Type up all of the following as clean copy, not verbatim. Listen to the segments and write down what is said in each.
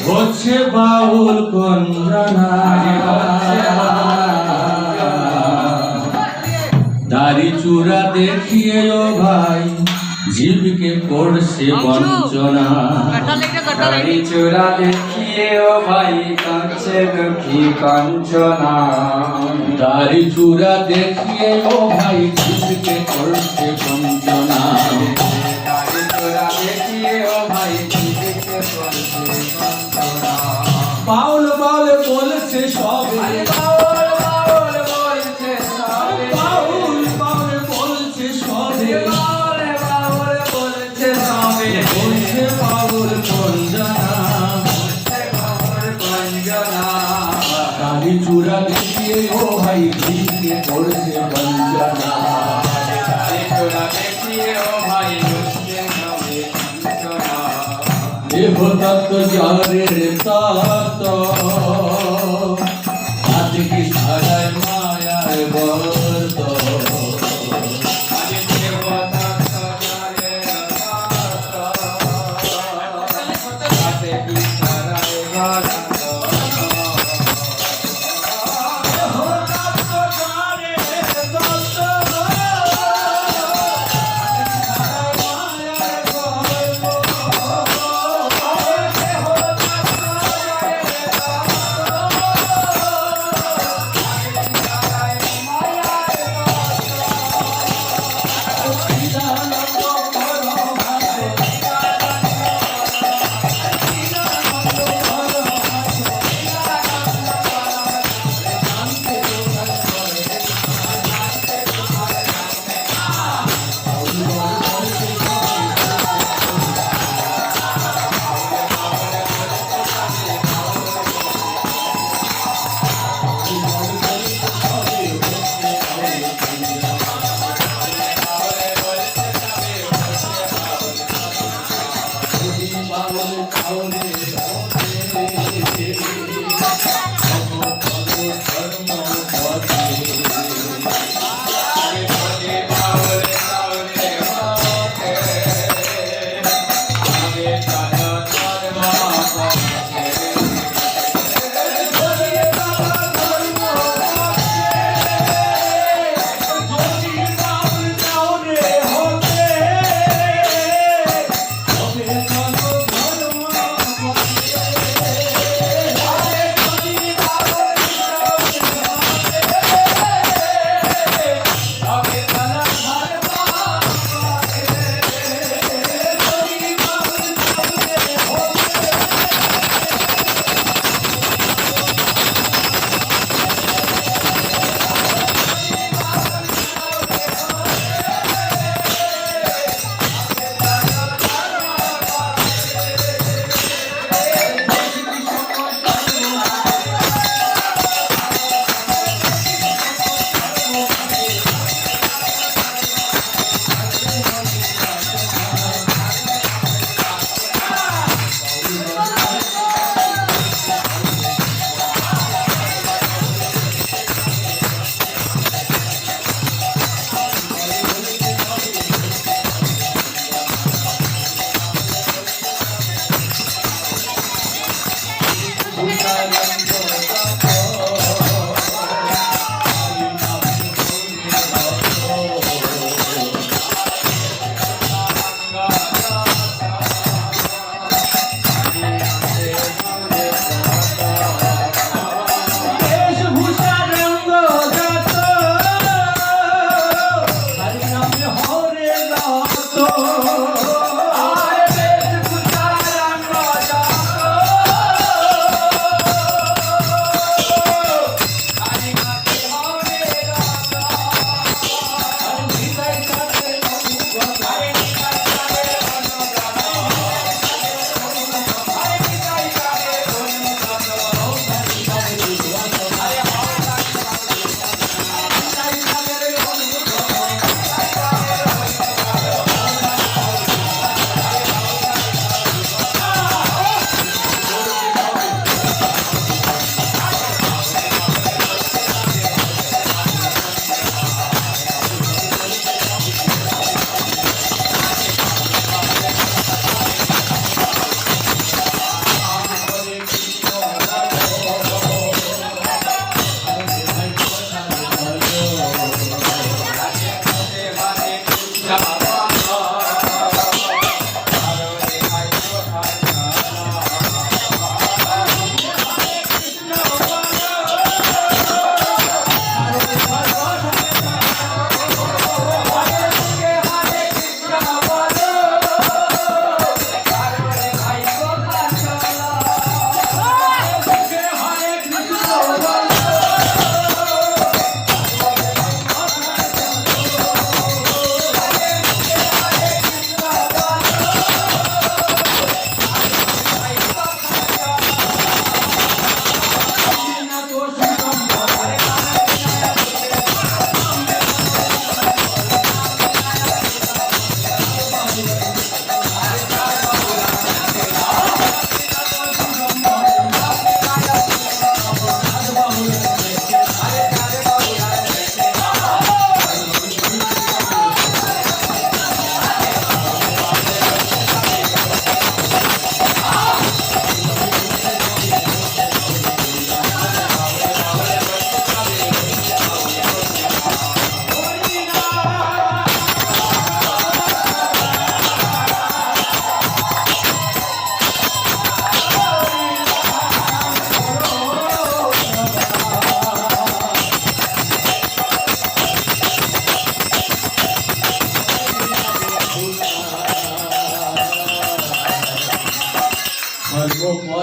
হচ্ছে বাউল কঞ্জনা দাড়ি চূড়া দেখিয়ে ও ভাই জীবকে করছে বঞ্চনা দাড়ি চূড়া দেখিয়ে ও ভাই কাঁদছে দুঃখী কাঞ্চনা দাড়ি চূড়া দেখিয়ে ও ভাই জীবকে করছে বঞ্চনা দাড়ি চূড়া দেখিয়ে ও ভাই জীবকে করছে বঞ্চনা বাউল বাউল বলছে সবে বাউল বাউল বলছে সবে বাউল বাউল বলছে সবে বাউল বাউল বলছে সবে হচ্ছে বাউল কঞ্জনা বাউল কঞ্জনা দাড়ি চূড়া দেখিয়ে ও ভাই জীবকে করছে বঞ্চনা দাড়ি চূড়া দেখিয়ে ও ভাই দুঃখে হবে কাঞ্চনা দেহ তত্ত্ব জরের তত্ত্ব হাতে কি ছাড়ায় মায়ার বর্ত আদি দেবতা সজারে হাতে কি ছাড়াই ঘরাত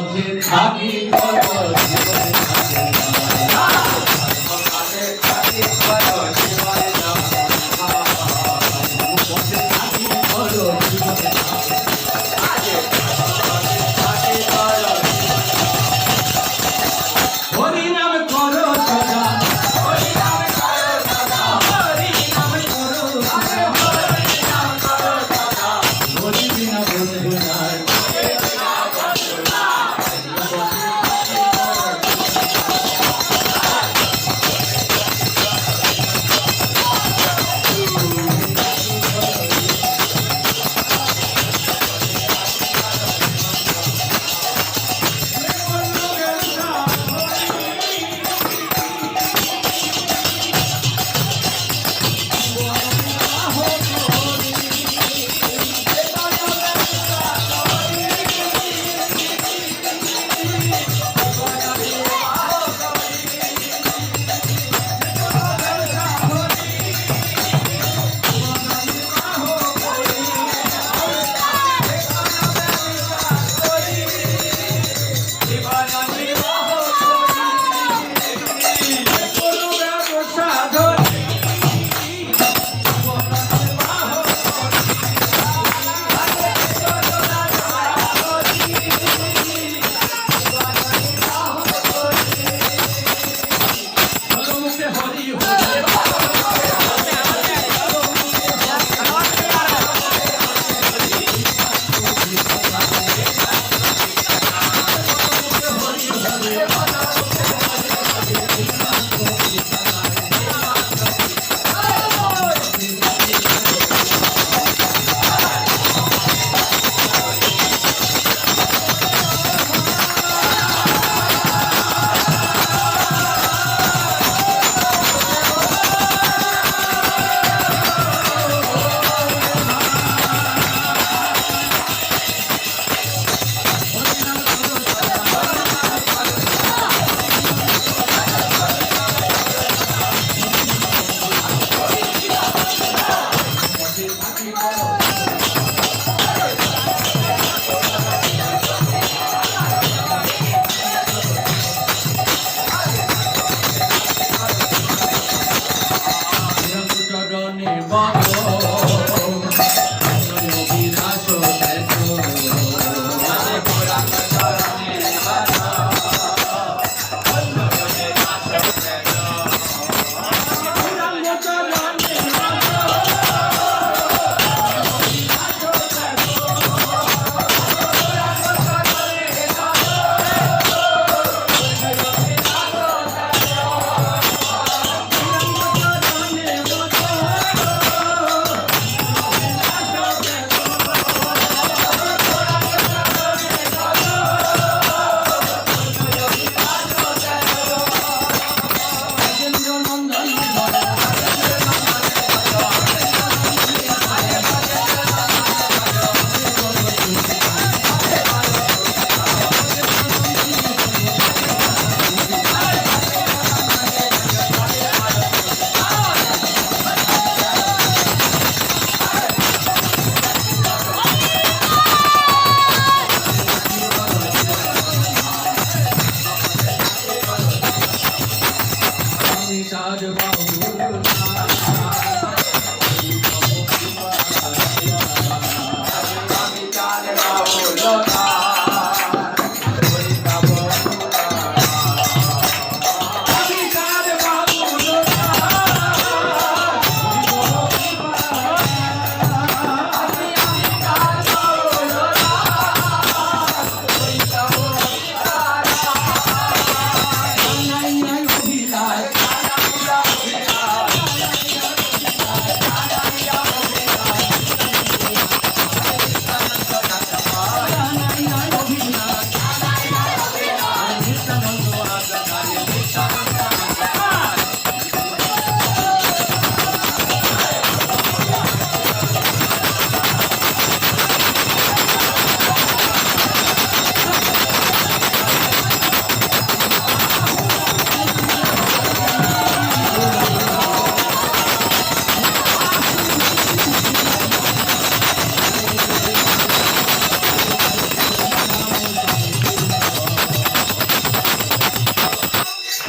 পথে থাকি কত জীবনে পথে থাকি কত জীবনে যাব পথে থাকি কত জীবনে হরি নাম করো সদা হরি নাম করো সদা হরি বিনা বন্ধু নাই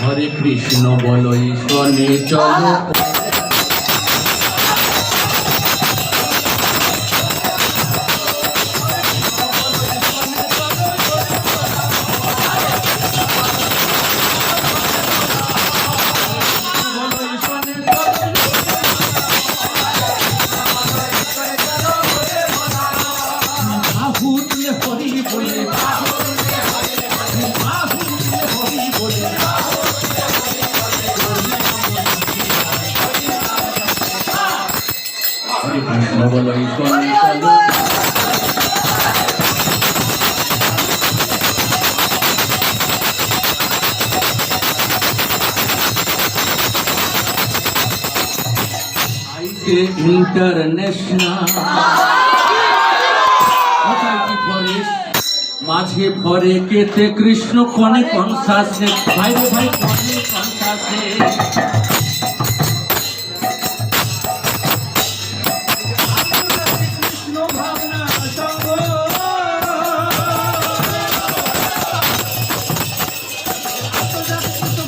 হরে কৃষ্ণ বলো ইস্কনে চলো হরে কৃষ্ণ বলো ইস্কনে চলো ইন্টারন্যাশনাল মাঝে ভরে কেতে কৃষ্ণ কনে কনসাসে ভাই রে ভাই কনে কনসাসে কৃষ্ণ ভাবনা সঙ্গ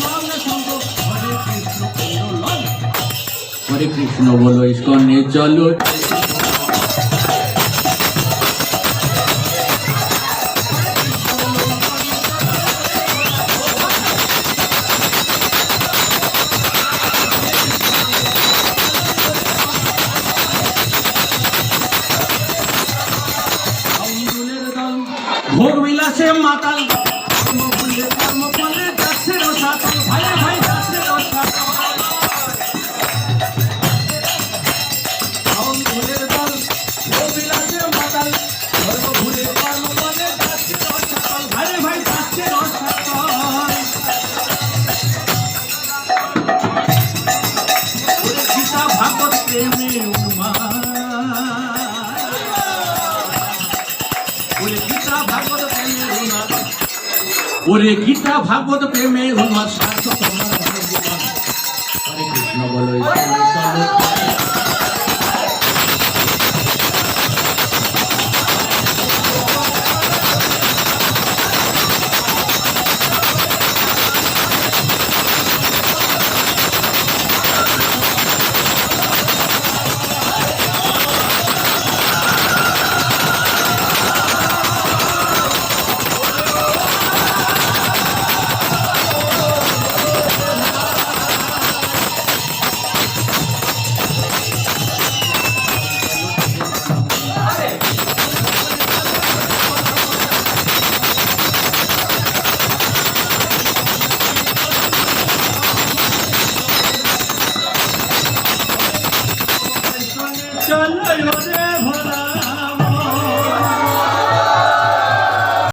ভাবনা সঙ্গ হরে কৃষ্ণ বলো ইস্কনে চলো ভোগ বিলাসে মাতাল কর্ম ফলে যাচ্ছে রসাতল ভাই ভাই যাচ্ছে রসাতল ভুলের দল ভোগ বিলাসে মাতাল কর্ম ভুলে কর্ম ফলে যাচ্ছে রসাতল ভাই ভাই যাচ্ছে রসাতল গীতা ভাগবত প্রেমে উন্মাদ ওরে গীতা ভাগবত প্রেমে উন্মাদ সার্থক তোমার হরে কৃষ্ণ বলো ইস্কনে চলো